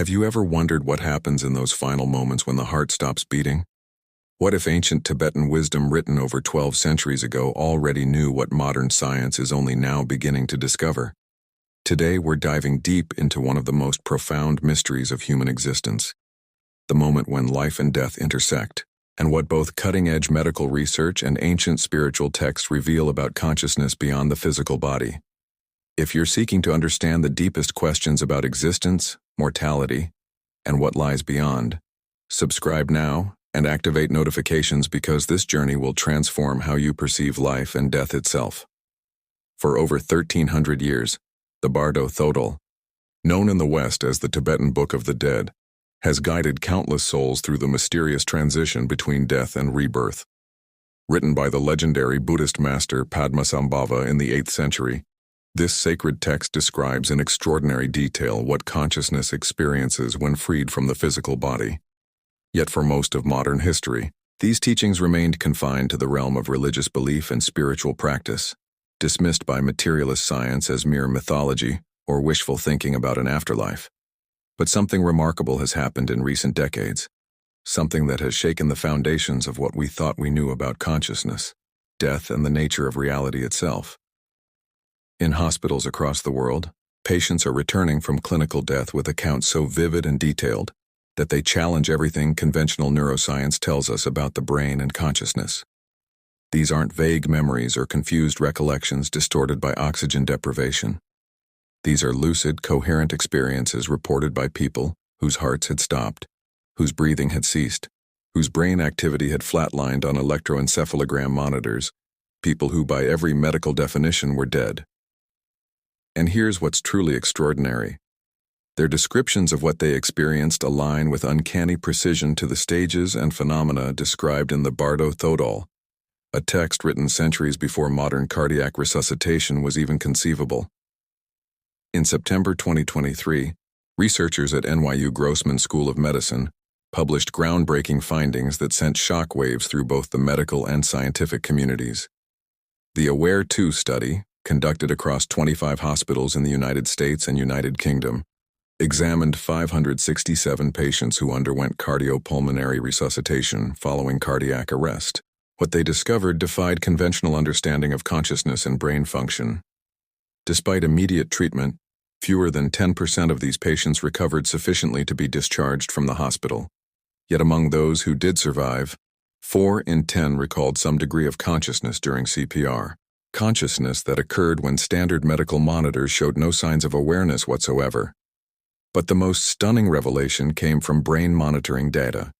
Have you ever wondered what happens in those final moments when the heart stops beating? What if ancient Tibetan wisdom written over 12 centuries ago already knew what modern science is only now beginning to discover? Today we're diving deep into one of the most profound mysteries of human existence, the moment when life and death intersect, and what both cutting-edge medical research and ancient spiritual texts reveal about consciousness beyond the physical body. If you're seeking to understand the deepest questions about existence, mortality, and what lies beyond, subscribe now and activate notifications because this journey will transform how you perceive life and death itself. For over 1,300 years, the Bardo Thodol, known in the West as the Tibetan Book of the Dead, has guided countless souls through the mysterious transition between death and rebirth. Written by the legendary Buddhist master Padmasambhava in the 8th century, this sacred text describes in extraordinary detail what consciousness experiences when freed from the physical body. Yet for most of modern history, these teachings remained confined to the realm of religious belief and spiritual practice, dismissed by materialist science as mere mythology or wishful thinking about an afterlife. But something remarkable has happened in recent decades, something that has shaken the foundations of what we thought we knew about consciousness, death, and the nature of reality itself. In hospitals across the world, patients are returning from clinical death with accounts so vivid and detailed that they challenge everything conventional neuroscience tells us about the brain and consciousness. These aren't vague memories or confused recollections distorted by oxygen deprivation. These are lucid, coherent experiences reported by people whose hearts had stopped, whose breathing had ceased, whose brain activity had flatlined on electroencephalogram monitors, people who by every medical definition were dead. And here's what's truly extraordinary. Their descriptions of what they experienced align with uncanny precision to the stages and phenomena described in the Bardo Thodol, a text written centuries before modern cardiac resuscitation was even conceivable. In September 2023, researchers at NYU Grossman School of Medicine published groundbreaking findings that sent shockwaves through both the medical and scientific communities. The AWARE-2 study, conducted across 25 hospitals in the United States and United Kingdom, examined 567 patients who underwent cardiopulmonary resuscitation following cardiac arrest. What they discovered defied conventional understanding of consciousness and brain function. Despite immediate treatment, fewer than 10% of these patients recovered sufficiently to be discharged from the hospital. Yet among those who did survive, 4 in 10 recalled some degree of consciousness during CPR. Consciousness that occurred when standard medical monitors showed no signs of awareness whatsoever. But the most stunning revelation came from brain monitoring data.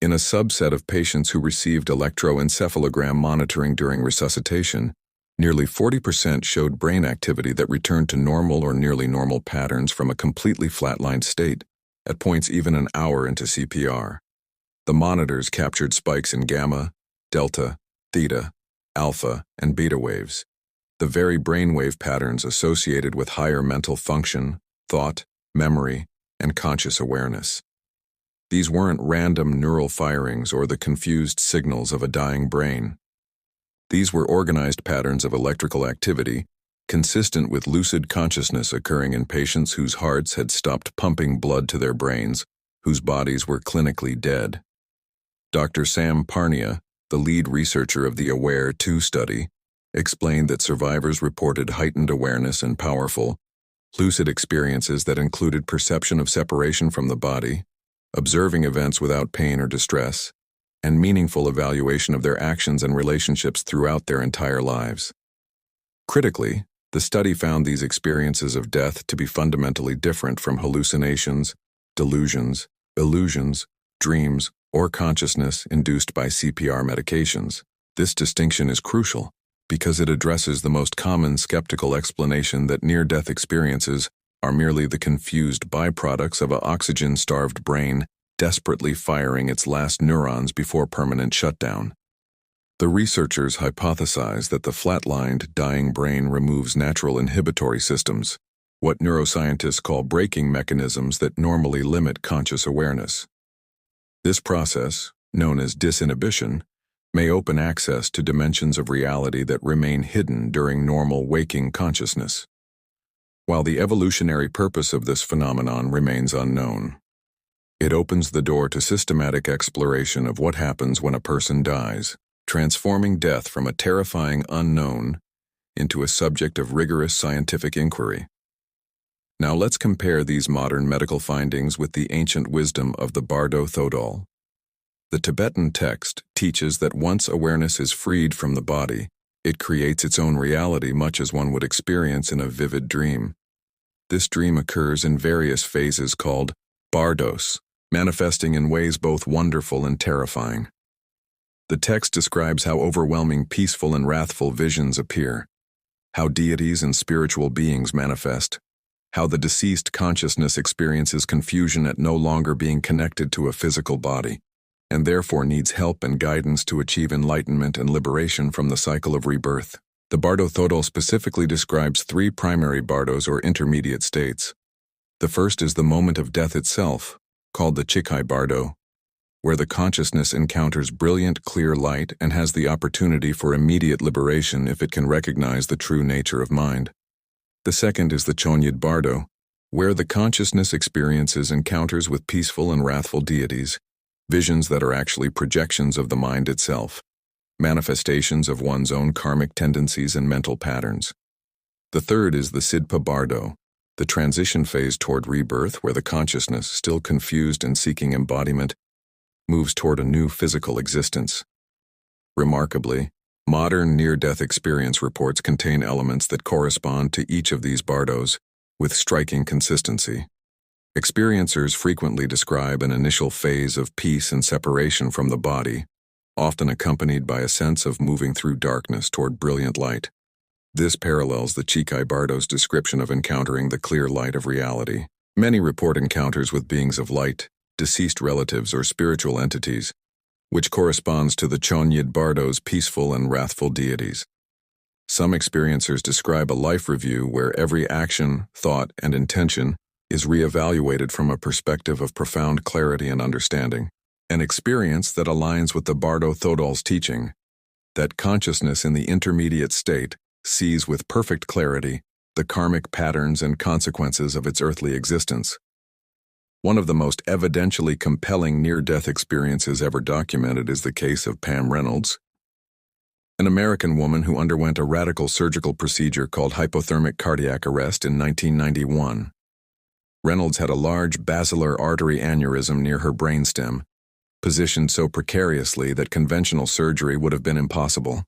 In a subset of patients who received electroencephalogram monitoring during resuscitation, nearly 40% showed brain activity that returned to normal or nearly normal patterns from a completely flatlined state, at points even an hour into CPR. The monitors captured spikes in gamma, delta, theta, alpha, and beta waves, the very brainwave patterns associated with higher mental function, thought, memory, and conscious awareness. These weren't random neural firings or the confused signals of a dying brain. These were organized patterns of electrical activity, consistent with lucid consciousness occurring in patients whose hearts had stopped pumping blood to their brains, whose bodies were clinically dead. Dr. Sam Parnia, the lead researcher of the AWARE-2 study, explained that survivors reported heightened awareness and powerful, lucid experiences that included perception of separation from the body, observing events without pain or distress, and meaningful evaluation of their actions and relationships throughout their entire lives. Critically, the study found these experiences of death to be fundamentally different from hallucinations, delusions, illusions, dreams, or consciousness induced by CPR medications. This distinction is crucial because it addresses the most common skeptical explanation that near-death experiences are merely the confused byproducts of an oxygen-starved brain desperately firing its last neurons before permanent shutdown. The researchers hypothesize that the flatlined, dying brain removes natural inhibitory systems, what neuroscientists call braking mechanisms that normally limit conscious awareness. This process, known as disinhibition, may open access to dimensions of reality that remain hidden during normal waking consciousness. while the evolutionary purpose of this phenomenon remains unknown. It opens the door to systematic exploration of what happens when a person dies, transforming death from a terrifying unknown into a subject of rigorous scientific inquiry. Now let's compare these modern medical findings with the ancient wisdom of the Bardo Thodol. The Tibetan text teaches that once awareness is freed from the body, it creates its own reality much as one would experience in a vivid dream. This dream occurs in various phases called bardos, manifesting in ways both wonderful and terrifying. The text describes how overwhelming peaceful and wrathful visions appear, how deities and spiritual beings manifest, how the deceased consciousness experiences confusion at no longer being connected to a physical body, and therefore needs help and guidance to achieve enlightenment and liberation from the cycle of rebirth. The Bardo Thodol specifically describes three primary bardos or intermediate states. The first is the moment of death itself, called the Chikai Bardo, where the consciousness encounters brilliant, clear light and has the opportunity for immediate liberation if it can recognize the true nature of mind. The second is the Chonyid Bardo, where the consciousness experiences encounters with peaceful and wrathful deities, visions that are actually projections of the mind itself, manifestations of one's own karmic tendencies and mental patterns. The third is the Sidpa Bardo, the transition phase toward rebirth where the consciousness, still confused and seeking embodiment, moves toward a new physical existence. Remarkably, modern near-death experience reports contain elements that correspond to each of these bardos, with striking consistency. Experiencers frequently describe an initial phase of peace and separation from the body, often accompanied by a sense of moving through darkness toward brilliant light. This parallels the Chikai Bardo's description of encountering the clear light of reality. Many report encounters with beings of light, deceased relatives or spiritual entities, which corresponds to the Chonyid Bardo's peaceful and wrathful deities. Some experiencers describe a life review where every action, thought, and intention is reevaluated from a perspective of profound clarity and understanding, an experience that aligns with the Bardo Thodol's teaching, that consciousness in the intermediate state sees with perfect clarity the karmic patterns and consequences of its earthly existence. One of the most evidentially compelling near-death experiences ever documented is the case of Pam Reynolds, an American woman who underwent a radical surgical procedure called hypothermic cardiac arrest in 1991. Reynolds had a large basilar artery aneurysm near her brainstem, positioned so precariously that conventional surgery would have been impossible.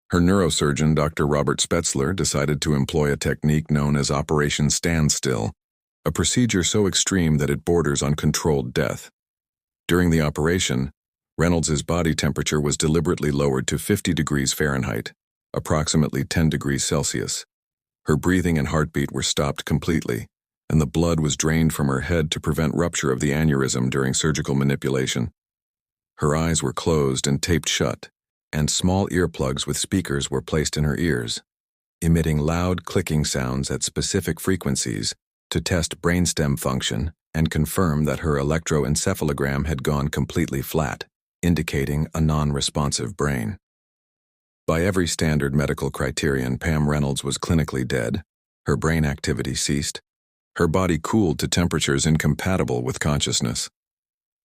Her neurosurgeon, Dr. Robert Spetzler, decided to employ a technique known as Operation Standstill, a procedure so extreme that it borders on controlled death. During the operation, Reynolds' body temperature was deliberately lowered to 50 degrees Fahrenheit, approximately 10 degrees Celsius. Her breathing and heartbeat were stopped completely, and the blood was drained from her head to prevent rupture of the aneurysm during surgical manipulation. Her eyes were closed and taped shut, and small earplugs with speakers were placed in her ears, emitting loud clicking sounds at specific frequencies to test brainstem function and confirm that her electroencephalogram had gone completely flat, indicating a non-responsive brain. By every standard medical criterion, Pam Reynolds was clinically dead. Her brain activity ceased. Her body cooled to temperatures incompatible with consciousness.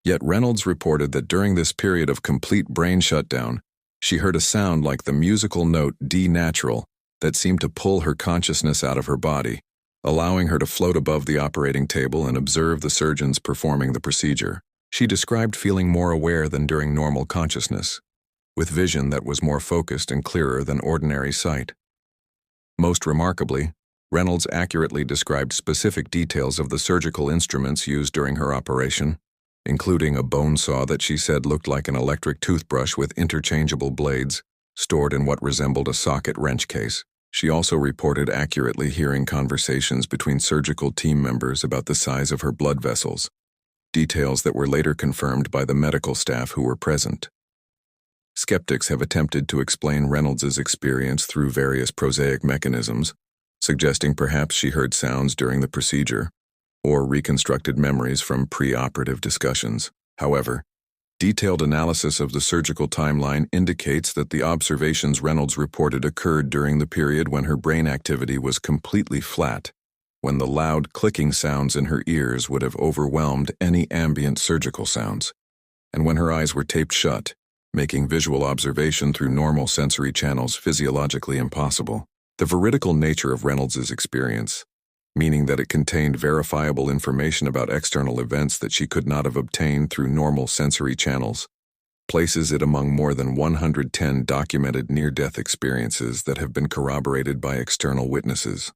Yet Reynolds reported that during this period of complete brain shutdown, she heard a sound like the musical note D natural that seemed to pull her consciousness out of her body, allowing her to float above the operating table and observe the surgeons performing the procedure. She described feeling more aware than during normal consciousness, with vision that was more focused and clearer than ordinary sight. Most remarkably, Reynolds accurately described specific details of the surgical instruments used during her operation, including a bone saw that she said looked like an electric toothbrush with interchangeable blades, stored in what resembled a socket wrench case. She also reported accurately hearing conversations between surgical team members about the size of her blood vessels, details that were later confirmed by the medical staff who were present. Skeptics have attempted to explain Reynolds' experience through various prosaic mechanisms, suggesting perhaps she heard sounds during the procedure, or reconstructed memories from pre-operative discussions. However, detailed analysis of the surgical timeline indicates that the observations Reynolds reported occurred during the period when her brain activity was completely flat, when the loud clicking sounds in her ears would have overwhelmed any ambient surgical sounds, and when her eyes were taped shut, making visual observation through normal sensory channels physiologically impossible. The veridical nature of Reynolds's experience, meaning that it contained verifiable information about external events that she could not have obtained through normal sensory channels, places it among more than 110 documented near-death experiences that have been corroborated by external witnesses.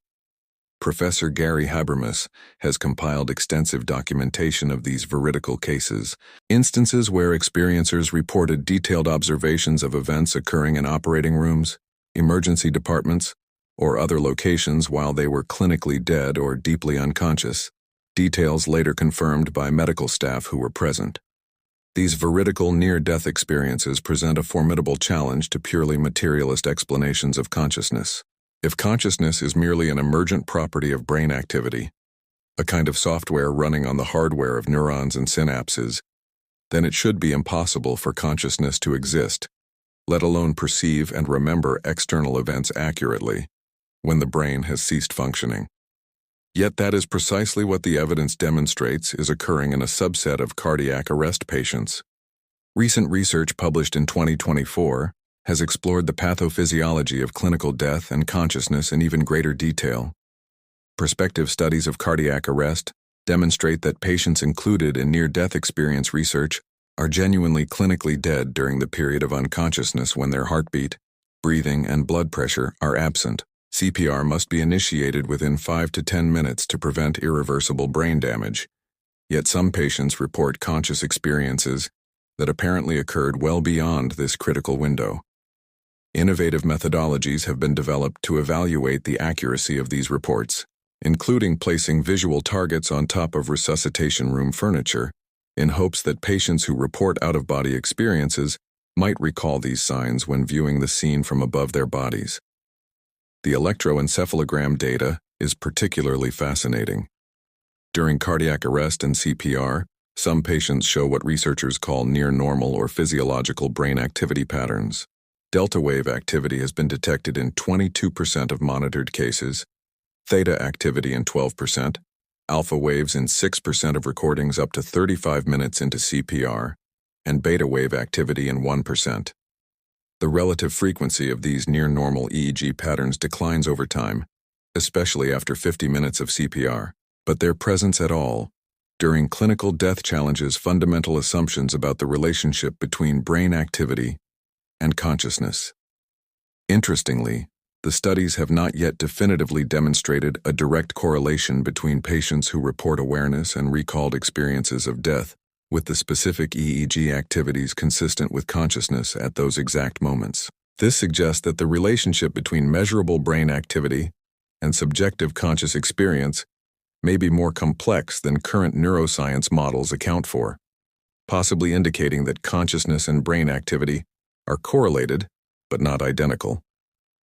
Professor Gary Habermas has compiled extensive documentation of these veridical cases, instances where experiencers reported detailed observations of events occurring in operating rooms, emergency departments, or other locations while they were clinically dead or deeply unconscious, details later confirmed by medical staff who were present. These veridical near-death experiences present a formidable challenge to purely materialist explanations of consciousness. If consciousness is merely an emergent property of brain activity, a kind of software running on the hardware of neurons and synapses, then it should be impossible for consciousness to exist, let alone perceive and remember external events accurately, when the brain has ceased functioning. Yet that is precisely what the evidence demonstrates is occurring in a subset of cardiac arrest patients. Recent research published in 2024 has explored the pathophysiology of clinical death and consciousness in even greater detail. Prospective studies of cardiac arrest demonstrate that patients included in near-death experience research are genuinely clinically dead during the period of unconsciousness when their heartbeat, breathing, and blood pressure are absent. CPR must be initiated within 5 to 10 minutes to prevent irreversible brain damage, yet some patients report conscious experiences that apparently occurred well beyond this critical window. Innovative methodologies have been developed to evaluate the accuracy of these reports, including placing visual targets on top of resuscitation room furniture, in hopes that patients who report out-of-body experiences might recall these signs when viewing the scene from above their bodies. The electroencephalogram data is particularly fascinating. During cardiac arrest and CPR, some patients show what researchers call near-normal or physiological brain activity patterns. Delta wave activity has been detected in 22% of monitored cases, theta activity in 12%, alpha waves in 6% of recordings up to 35 minutes into CPR, and beta wave activity in 1%. The relative frequency of these near-normal EEG patterns declines over time, especially after 50 minutes of CPR, but their presence at all during clinical death challenges fundamental assumptions about the relationship between brain activity and consciousness. Interestingly, the studies have not yet definitively demonstrated a direct correlation between patients who report awareness and recalled experiences of death with the specific EEG activities consistent with consciousness at those exact moments. This suggests that the relationship between measurable brain activity and subjective conscious experience may be more complex than current neuroscience models account for, possibly indicating that consciousness and brain activity are correlated, but not identical,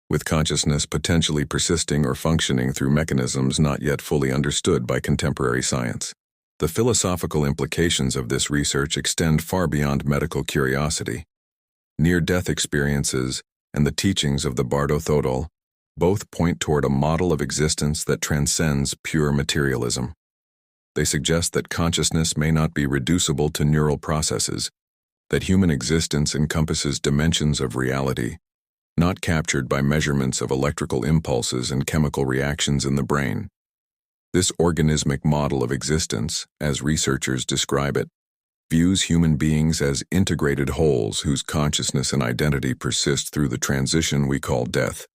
with consciousness potentially persisting or functioning through mechanisms not yet fully understood by contemporary science. The philosophical implications of this research extend far beyond medical curiosity. Near-death experiences and the teachings of the Bardo Thodol both point toward a model of existence that transcends pure materialism. They suggest that consciousness may not be reducible to neural processes, that human existence encompasses dimensions of reality, not captured by measurements of electrical impulses and chemical reactions in the brain. This organismic model of existence, as researchers describe it, views human beings as integrated wholes whose consciousness and identity persist through the transition we call death,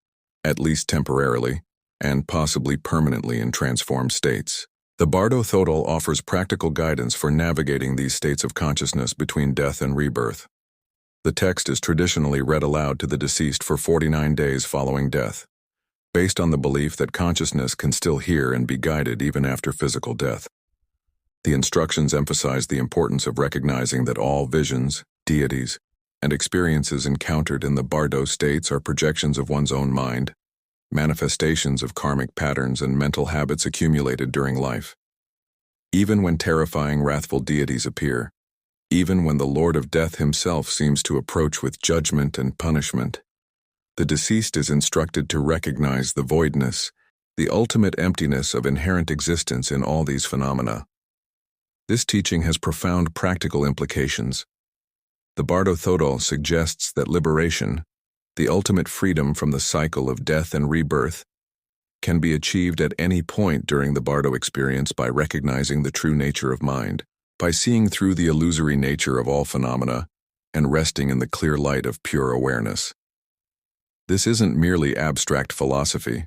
at least temporarily, and possibly permanently in transformed states. The Bardo Thodol offers practical guidance for navigating these states of consciousness between death and rebirth. The text is traditionally read aloud to the deceased for 49 days following death, based on the belief that consciousness can still hear and be guided even after physical death. The instructions emphasize the importance of recognizing that all visions, deities, and experiences encountered in the Bardo states are projections of one's own mind, manifestations of karmic patterns and mental habits accumulated during life. Even when terrifying, wrathful deities appear, even when the Lord of Death himself seems to approach with judgment and punishment, the deceased is instructed to recognize the voidness, the ultimate emptiness of inherent existence in all these phenomena. This teaching has profound practical implications. The Bardo Thodol suggests that liberation, the ultimate freedom from the cycle of death and rebirth, can be achieved at any point during the Bardo experience by recognizing the true nature of mind, by seeing through the illusory nature of all phenomena, and resting in the clear light of pure awareness. This isn't merely abstract philosophy.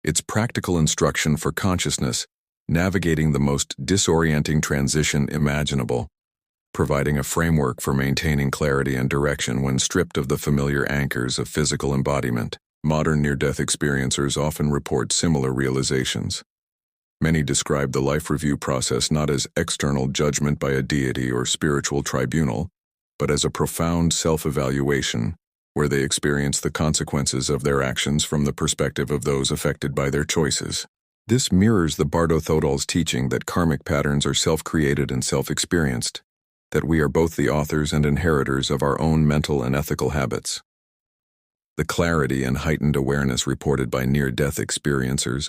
It's practical instruction for consciousness, navigating the most disorienting transition imaginable, providing a framework for maintaining clarity and direction when stripped of the familiar anchors of physical embodiment. Modern near-death experiencers often report similar realizations. Many describe the life review process not as external judgment by a deity or spiritual tribunal, but as a profound self-evaluation, where they experience the consequences of their actions from the perspective of those affected by their choices. This mirrors the Bardo Thodol's teaching that karmic patterns are self-created and self-experienced, that we are both the authors and inheritors of our own mental and ethical habits. The clarity and heightened awareness reported by near-death experiencers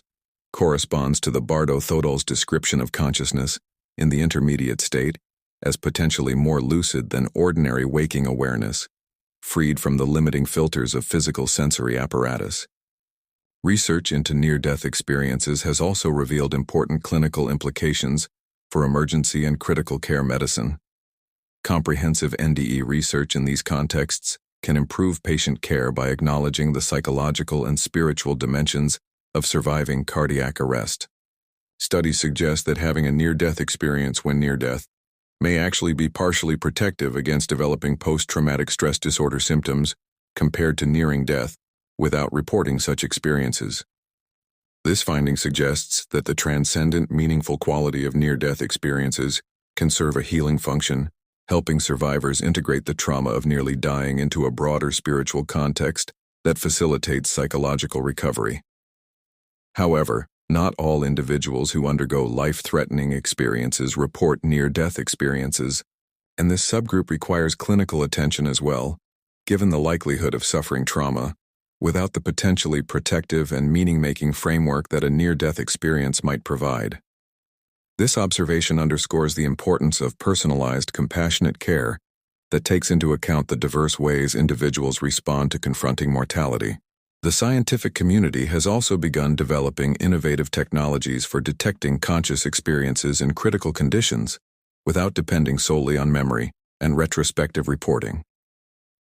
corresponds to the Bardo Thodol's description of consciousness in the intermediate state as potentially more lucid than ordinary waking awareness, freed from the limiting filters of physical sensory apparatus. Research into near-death experiences has also revealed important clinical implications for emergency and critical care medicine. Comprehensive NDE research in these contexts can improve patient care by acknowledging the psychological and spiritual dimensions of surviving cardiac arrest. Studies suggest that having a near-death experience when near death may actually be partially protective against developing post-traumatic stress disorder symptoms compared to nearing death without reporting such experiences. This finding suggests that the transcendent, meaningful quality of near-death experiences can serve a healing function, helping survivors integrate the trauma of nearly dying into a broader spiritual context that facilitates psychological recovery. However, not all individuals who undergo life-threatening experiences report near-death experiences, and this subgroup requires clinical attention as well, given the likelihood of suffering trauma, without the potentially protective and meaning-making framework that a near-death experience might provide. This observation underscores the importance of personalized, compassionate care that takes into account the diverse ways individuals respond to confronting mortality. The scientific community has also begun developing innovative technologies for detecting conscious experiences in critical conditions without depending solely on memory and retrospective reporting.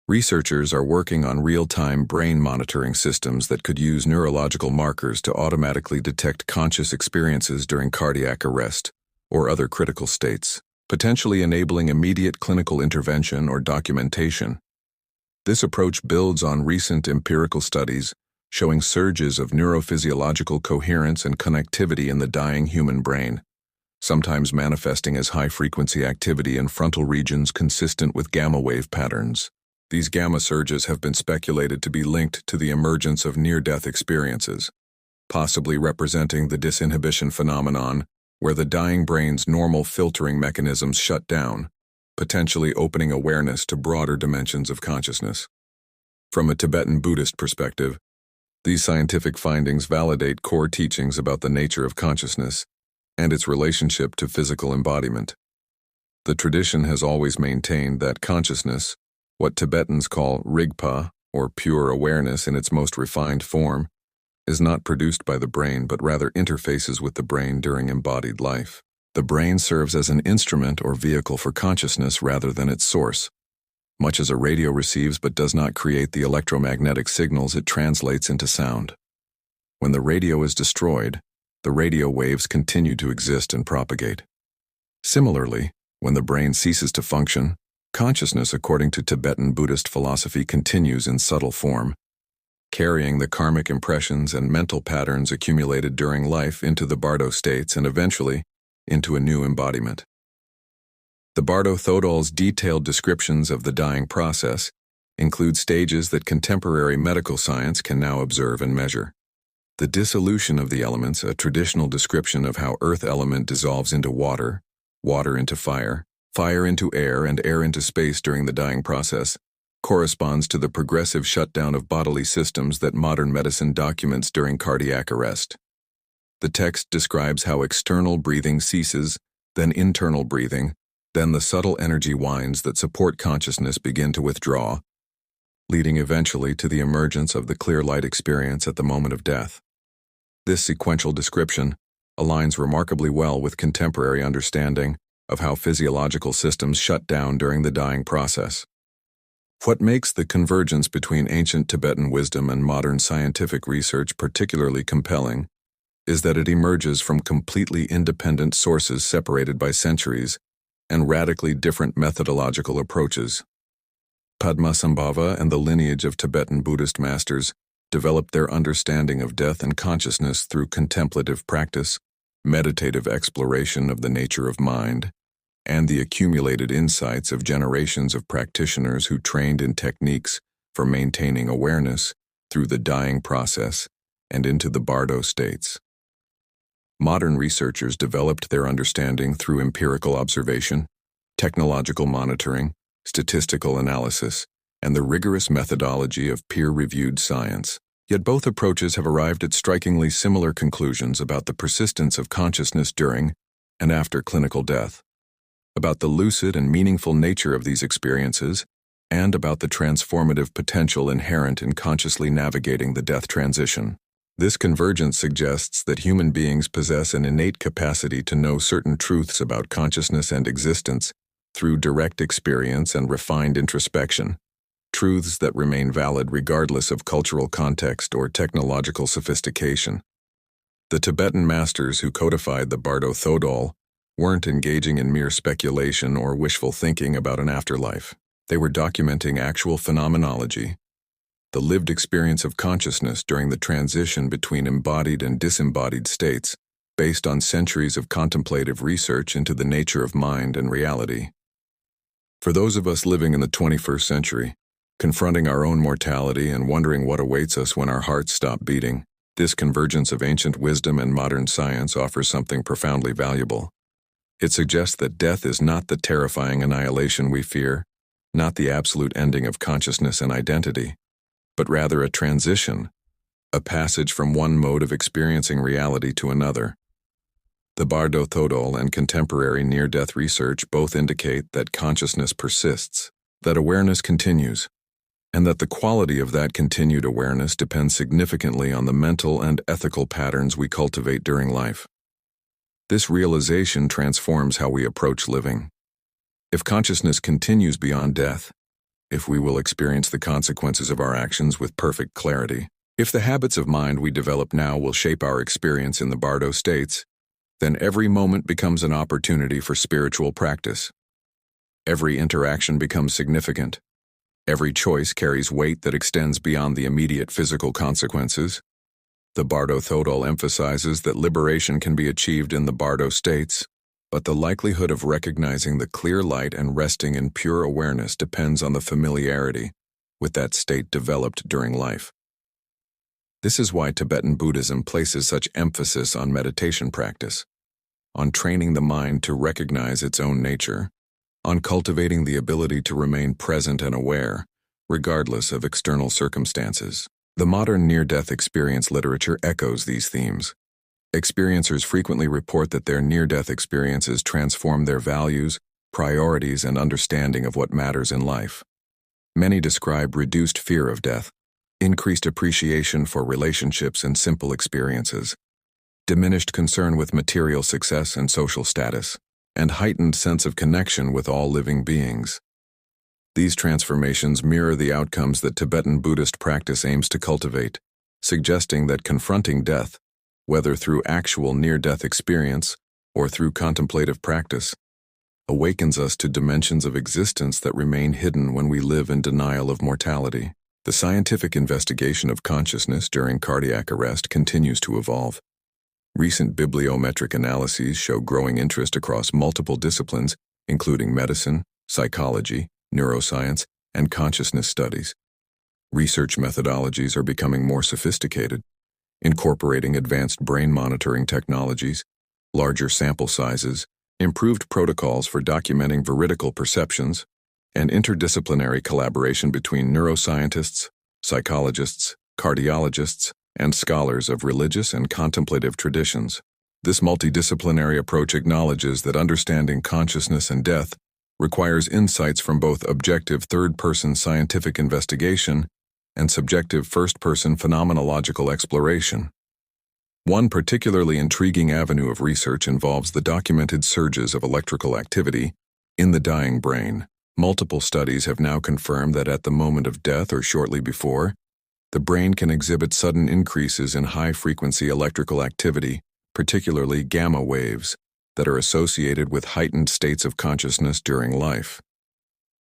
Researchers are working on real-time brain monitoring systems that could use neurological markers to automatically detect conscious experiences during cardiac arrest or other critical states, potentially enabling immediate clinical intervention or documentation. This approach builds on recent empirical studies showing surges of neurophysiological coherence and connectivity in the dying human brain, sometimes manifesting as high-frequency activity in frontal regions consistent with gamma-wave patterns. These gamma surges have been speculated to be linked to the emergence of near-death experiences, possibly representing the disinhibition phenomenon, where the dying brain's normal filtering mechanisms shut down, potentially opening awareness to broader dimensions of consciousness. From a Tibetan Buddhist perspective, these scientific findings validate core teachings about the nature of consciousness and its relationship to physical embodiment. The tradition has always maintained that consciousness, what Tibetans call rigpa, or pure awareness in its most refined form, is not produced by the brain but rather interfaces with the brain during embodied life. The brain serves as an instrument or vehicle for consciousness rather than its source. Much as a radio receives but does not create the electromagnetic signals it translates into sound. When the radio is destroyed, the radio waves continue to exist and propagate. Similarly, when the brain ceases to function, consciousness, according to Tibetan Buddhist philosophy, continues in subtle form, carrying the karmic impressions and mental patterns accumulated during life into the Bardo states and eventually into a new embodiment. The Bardo Thodol's detailed descriptions of the dying process include stages that contemporary medical science can now observe and measure. The dissolution of the elements, a traditional description of how earth element dissolves into water, water into fire, fire into air, and air into space during the dying process, corresponds to the progressive shutdown of bodily systems that modern medicine documents during cardiac arrest. The text describes how external breathing ceases, then internal breathing, then the subtle energy winds that support consciousness begin to withdraw, leading eventually to the emergence of the clear light experience at the moment of death. This sequential description aligns remarkably well with contemporary understanding of how physiological systems shut down during the dying process. What makes the convergence between ancient Tibetan wisdom and modern scientific research particularly compelling is that it emerges from completely independent sources separated by centuries and radically different methodological approaches. Padmasambhava and the lineage of Tibetan Buddhist masters developed their understanding of death and consciousness through contemplative practice, meditative exploration of the nature of mind, and the accumulated insights of generations of practitioners who trained in techniques for maintaining awareness through the dying process and into the Bardo states. Modern researchers developed their understanding through empirical observation, technological monitoring, statistical analysis, and the rigorous methodology of peer-reviewed science. Yet both approaches have arrived at strikingly similar conclusions about the persistence of consciousness during and after clinical death, about the lucid and meaningful nature of these experiences, and about the transformative potential inherent in consciously navigating the death transition. This convergence suggests that human beings possess an innate capacity to know certain truths about consciousness and existence through direct experience and refined introspection, truths that remain valid regardless of cultural context or technological sophistication. The Tibetan masters who codified the Bardo Thodol weren't engaging in mere speculation or wishful thinking about an afterlife. They were documenting actual phenomenology, the lived experience of consciousness during the transition between embodied and disembodied states, based on centuries of contemplative research into the nature of mind and reality. For those of us living in the 21st century, confronting our own mortality and wondering what awaits us when our hearts stop beating, this convergence of ancient wisdom and modern science offers something profoundly valuable. It suggests that death is not the terrifying annihilation we fear, not the absolute ending of consciousness and identity, but rather a transition, a passage from one mode of experiencing reality to another. The Bardo Thodol and contemporary near-death research both indicate that consciousness persists, that awareness continues, and that the quality of that continued awareness depends significantly on the mental and ethical patterns we cultivate during life. This realization transforms how we approach living. If consciousness continues beyond death, if we will experience the consequences of our actions with perfect clarity, if the habits of mind we develop now will shape our experience in the Bardo states, then every moment becomes an opportunity for spiritual practice. Every interaction becomes significant. Every choice carries weight that extends beyond the immediate physical consequences. The Bardo Thodol emphasizes that liberation can be achieved in the Bardo states, but the likelihood of recognizing the clear light and resting in pure awareness depends on the familiarity with that state developed during life. This is why Tibetan Buddhism places such emphasis on meditation practice, on training the mind to recognize its own nature, on cultivating the ability to remain present and aware, regardless of external circumstances. The modern near-death experience literature echoes these themes. Experiencers frequently report that their near-death experiences transform their values, priorities, and understanding of what matters in life. Many describe reduced fear of death, increased appreciation for relationships and simple experiences, diminished concern with material success and social status, and heightened sense of connection with all living beings. These transformations mirror the outcomes that Tibetan Buddhist practice aims to cultivate, suggesting that confronting death, whether through actual near-death experience or through contemplative practice, awakens us to dimensions of existence that remain hidden when we live in denial of mortality. The scientific investigation of consciousness during cardiac arrest continues to evolve. Recent bibliometric analyses show growing interest across multiple disciplines, including medicine, psychology, neuroscience, and consciousness studies. Research methodologies are becoming more sophisticated, incorporating advanced brain monitoring technologies, larger sample sizes, improved protocols for documenting veridical perceptions, and interdisciplinary collaboration between neuroscientists, psychologists, cardiologists, and scholars of religious and contemplative traditions. This multidisciplinary approach acknowledges that understanding consciousness and death requires insights from both objective third-person scientific investigation and subjective first-person phenomenological exploration. One particularly intriguing avenue of research involves the documented surges of electrical activity in the dying brain. Multiple studies have now confirmed that at the moment of death or shortly before, the brain can exhibit sudden increases in high-frequency electrical activity, particularly gamma waves, that are associated with heightened states of consciousness during life.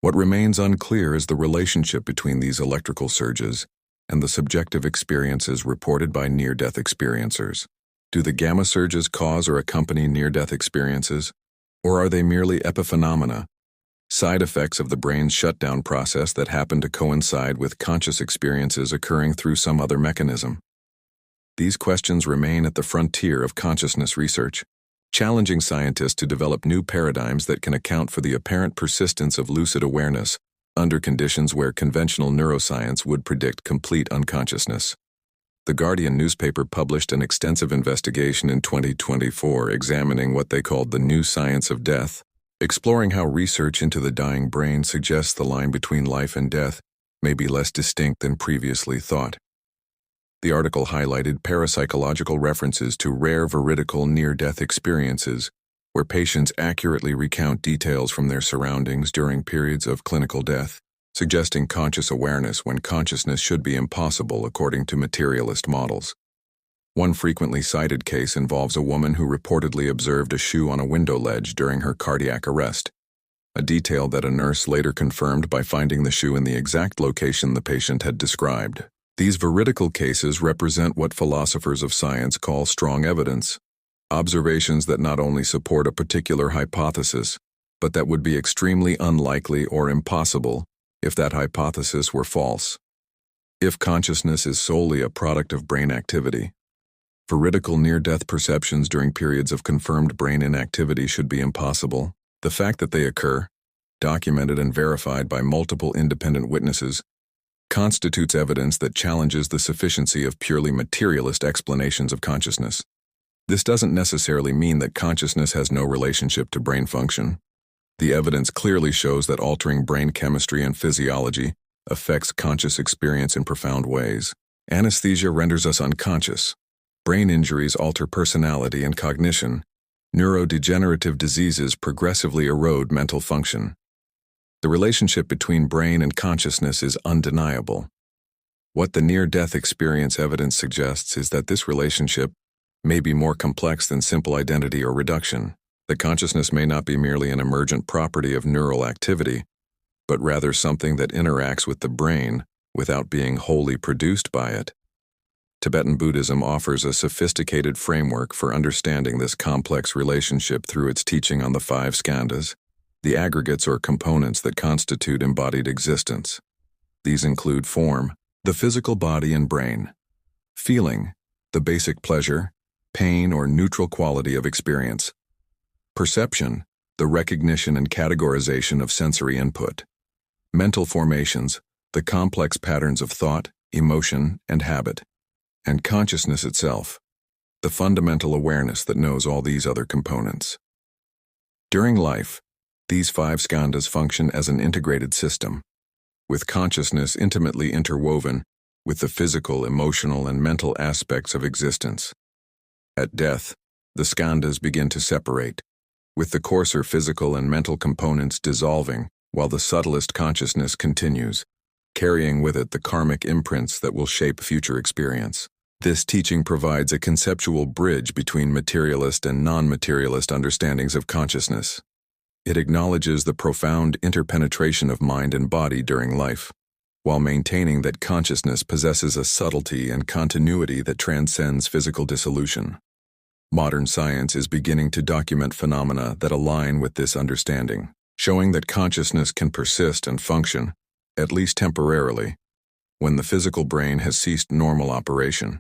What remains unclear is the relationship between these electrical surges and the subjective experiences reported by near-death experiencers. Do the gamma surges cause or accompany near-death experiences, or are they merely epiphenomena, side effects of the brain's shutdown process that happen to coincide with conscious experiences occurring through some other mechanism? These questions remain at the frontier of consciousness research, challenging scientists to develop new paradigms that can account for the apparent persistence of lucid awareness under conditions where conventional neuroscience would predict complete unconsciousness. The Guardian newspaper published an extensive investigation in 2024 examining what they called the new science of death, exploring how research into the dying brain suggests the line between life and death may be less distinct than previously thought. The article highlighted parapsychological references to rare veridical near-death experiences, where patients accurately recount details from their surroundings during periods of clinical death, suggesting conscious awareness when consciousness should be impossible according to materialist models. One frequently cited case involves a woman who reportedly observed a shoe on a window ledge during her cardiac arrest, a detail that a nurse later confirmed by finding the shoe in the exact location the patient had described. These veridical cases represent what philosophers of science call strong evidence, observations that not only support a particular hypothesis, but that would be extremely unlikely or impossible if that hypothesis were false. If consciousness is solely a product of brain activity, veridical near-death perceptions during periods of confirmed brain inactivity should be impossible. The fact that they occur, documented and verified by multiple independent witnesses, constitutes evidence that challenges the sufficiency of purely materialist explanations of consciousness. This doesn't necessarily mean that consciousness has no relationship to brain function. The evidence clearly shows that altering brain chemistry and physiology affects conscious experience in profound ways. Anesthesia renders us unconscious. Brain injuries alter personality and cognition. Neurodegenerative diseases progressively erode mental function. The relationship between brain and consciousness is undeniable. What the near-death experience evidence suggests is that this relationship may be more complex than simple identity or reduction. That consciousness may not be merely an emergent property of neural activity, but rather something that interacts with the brain without being wholly produced by it. Tibetan Buddhism offers a sophisticated framework for understanding this complex relationship through its teaching on the 5 skandhas, the aggregates or components that constitute embodied existence. These include form, the physical body and brain; feeling, the basic pleasure, pain, or neutral quality of experience; perception, the recognition and categorization of sensory input; mental formations, the complex patterns of thought, emotion, and habit; and consciousness itself, the fundamental awareness that knows all these other components. During life, these 5 skandhas function as an integrated system, with consciousness intimately interwoven with the physical, emotional, and mental aspects of existence. At death, the skandhas begin to separate, with the coarser physical and mental components dissolving while the subtlest consciousness continues, carrying with it the karmic imprints that will shape future experience. This teaching provides a conceptual bridge between materialist and non-materialist understandings of consciousness. It acknowledges the profound interpenetration of mind and body during life, while maintaining that consciousness possesses a subtlety and continuity that transcends physical dissolution. Modern science is beginning to document phenomena that align with this understanding, showing that consciousness can persist and function, at least temporarily, when the physical brain has ceased normal operation.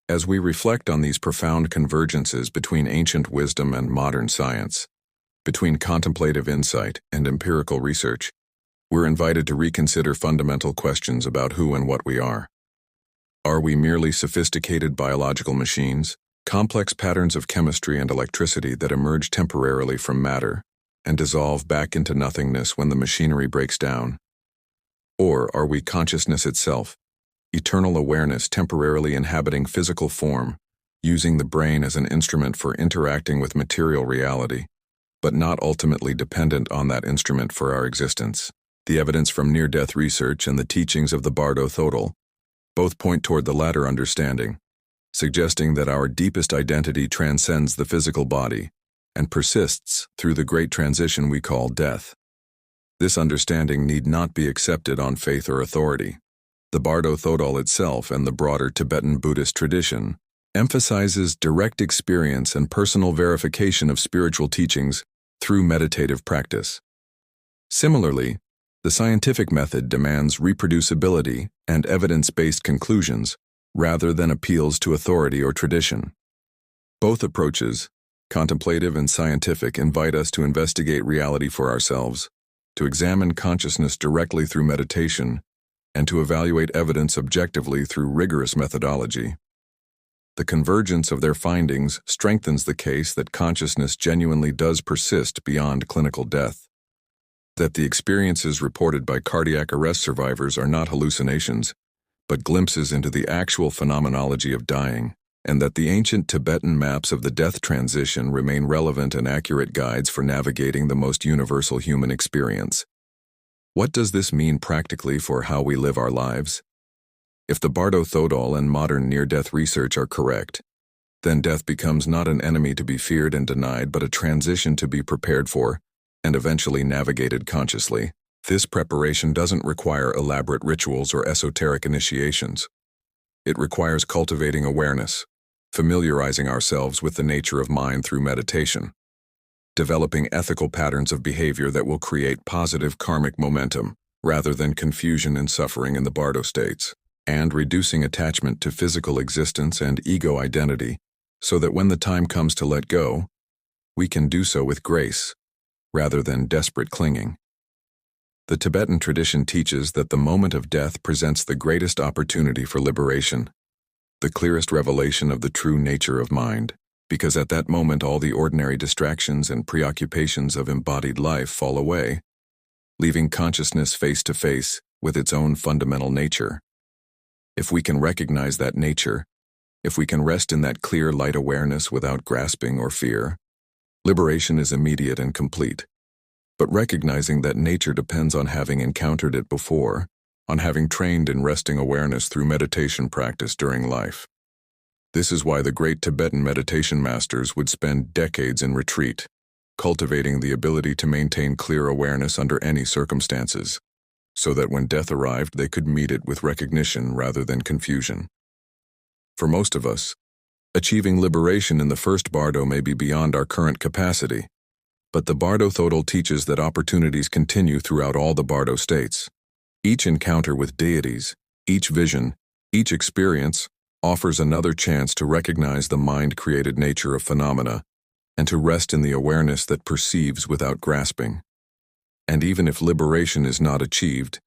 As we reflect on these profound convergences between ancient wisdom and modern science, between contemplative insight and empirical research, we're invited to reconsider fundamental questions about who and what we are. Are we merely sophisticated biological machines, complex patterns of chemistry and electricity that emerge temporarily from matter and dissolve back into nothingness when the machinery breaks down? Or are we consciousness itself, eternal awareness temporarily inhabiting physical form, using the brain as an instrument for interacting with material reality, but not ultimately dependent on that instrument for our existence? The evidence from near-death research and the teachings of the Bardo Thodol both point toward the latter understanding, suggesting that our deepest identity transcends the physical body and persists through the great transition we call death. This understanding need not be accepted on faith or authority. The Bardo Thodol itself and the broader Tibetan Buddhist tradition emphasizes direct experience and personal verification of spiritual teachings through meditative practice. Similarly, the scientific method demands reproducibility and evidence-based conclusions rather than appeals to authority or tradition. Both approaches, contemplative and scientific, invite us to investigate reality for ourselves, to examine consciousness directly through meditation, and to evaluate evidence objectively through rigorous methodology. The convergence of their findings strengthens the case that consciousness genuinely does persist beyond clinical death, that the experiences reported by cardiac arrest survivors are not hallucinations, but glimpses into the actual phenomenology of dying, and that the ancient Tibetan maps of the death transition remain relevant and accurate guides for navigating the most universal human experience. What does this mean practically for how we live our lives? If the Bardo Thodol and modern near-death research are correct, then death becomes not an enemy to be feared and denied, but a transition to be prepared for and eventually navigated consciously. This preparation doesn't require elaborate rituals or esoteric initiations. It requires cultivating awareness, familiarizing ourselves with the nature of mind through meditation, developing ethical patterns of behavior that will create positive karmic momentum rather than confusion and suffering in the Bardo states, and reducing attachment to physical existence and ego identity so that when the time comes to let go, we can do so with grace rather than desperate clinging. The Tibetan tradition teaches that the moment of death presents the greatest opportunity for liberation, the clearest revelation of the true nature of mind, because at that moment all the ordinary distractions and preoccupations of embodied life fall away, leaving consciousness face to face with its own fundamental nature. If we can recognize that nature, if we can rest in that clear light awareness without grasping or fear, liberation is immediate and complete. But recognizing that nature depends on having encountered it before, on having trained in resting awareness through meditation practice during life. This is why the great Tibetan meditation masters would spend decades in retreat, cultivating the ability to maintain clear awareness under any circumstances, so that when death arrived they could meet it with recognition rather than confusion. For most of us, achieving liberation in the first Bardo may be beyond our current capacity, but the Bardo Thodol teaches that opportunities continue throughout all the Bardo states. Each encounter with deities, each vision, each experience offers another chance to recognize the mind-created nature of phenomena and to rest in the awareness that perceives without grasping. And even if liberation is not achieved,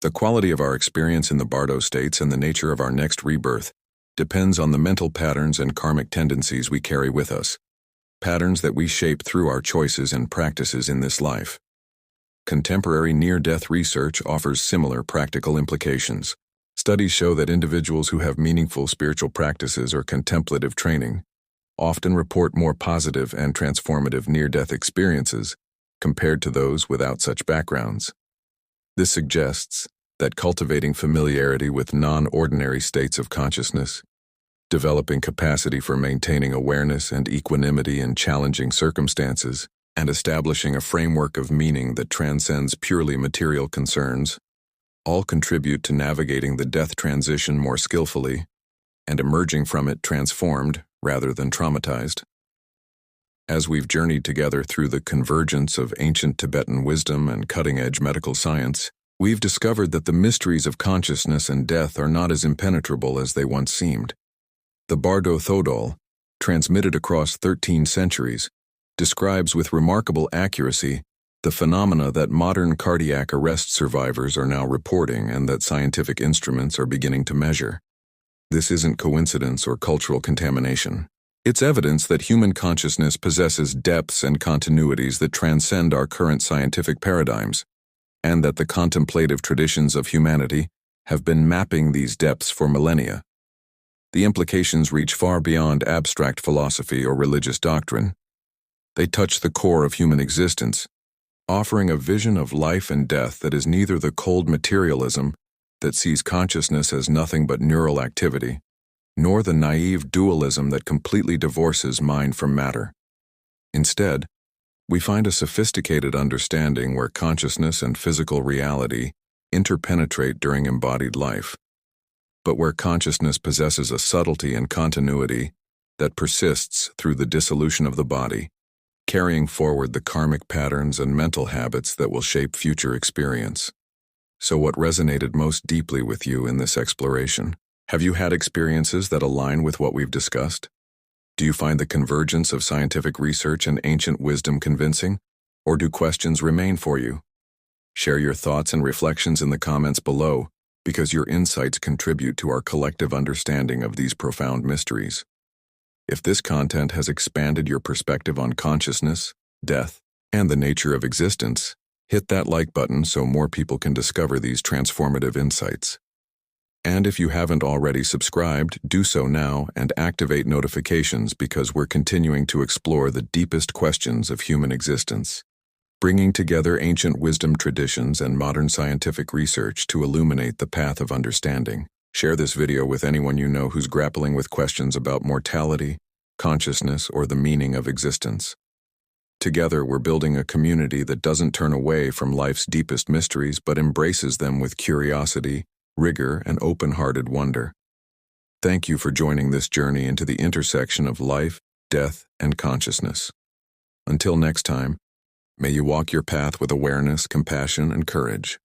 the quality of our experience in the Bardo states and the nature of our next rebirth depends on the mental patterns and karmic tendencies we carry with us, patterns that we shape through our choices and practices in this life. Contemporary near-death research offers similar practical implications. Studies show that individuals who have meaningful spiritual practices or contemplative training often report more positive and transformative near-death experiences compared to those without such backgrounds. This suggests that cultivating familiarity with non-ordinary states of consciousness, developing capacity for maintaining awareness and equanimity in challenging circumstances, and establishing a framework of meaning that transcends purely material concerns, all contribute to navigating the death transition more skillfully and emerging from it transformed rather than traumatized. As we've journeyed together through the convergence of ancient Tibetan wisdom and cutting-edge medical science, we've discovered that the mysteries of consciousness and death are not as impenetrable as they once seemed. The Bardo Thodol, transmitted across 13 centuries, describes with remarkable accuracy The phenomena that modern cardiac arrest survivors are now reporting and that scientific instruments are beginning to measure. This isn't coincidence or cultural contamination. It's evidence that human consciousness possesses depths and continuities that transcend our current scientific paradigms, and that the contemplative traditions of humanity have been mapping these depths for millennia. The implications reach far beyond abstract philosophy or religious doctrine. They touch the core of human existence, offering a vision of life and death that is neither the cold materialism that sees consciousness as nothing but neural activity, nor the naive dualism that completely divorces mind from matter. Instead, we find a sophisticated understanding where consciousness and physical reality interpenetrate during embodied life, but where consciousness possesses a subtlety and continuity that persists through the dissolution of the body, carrying forward the karmic patterns and mental habits that will shape future experience. So what resonated most deeply with you in this exploration? Have you had experiences that align with what we've discussed? Do you find the convergence of scientific research and ancient wisdom convincing, or do questions remain for you? Share your thoughts and reflections in the comments below, because your insights contribute to our collective understanding of these profound mysteries. If this content has expanded your perspective on consciousness, death, and the nature of existence, hit that like button so more people can discover these transformative insights. And if you haven't already subscribed, do so now and activate notifications because we're continuing to explore the deepest questions of human existence, bringing together ancient wisdom traditions and modern scientific research to illuminate the path of understanding. Share this video with anyone you know who's grappling with questions about mortality, consciousness, or the meaning of existence. Together, we're building a community that doesn't turn away from life's deepest mysteries but embraces them with curiosity, rigor, and open-hearted wonder. Thank you for joining this journey into the intersection of life, death, and consciousness. Until next time, may you walk your path with awareness, compassion, and courage.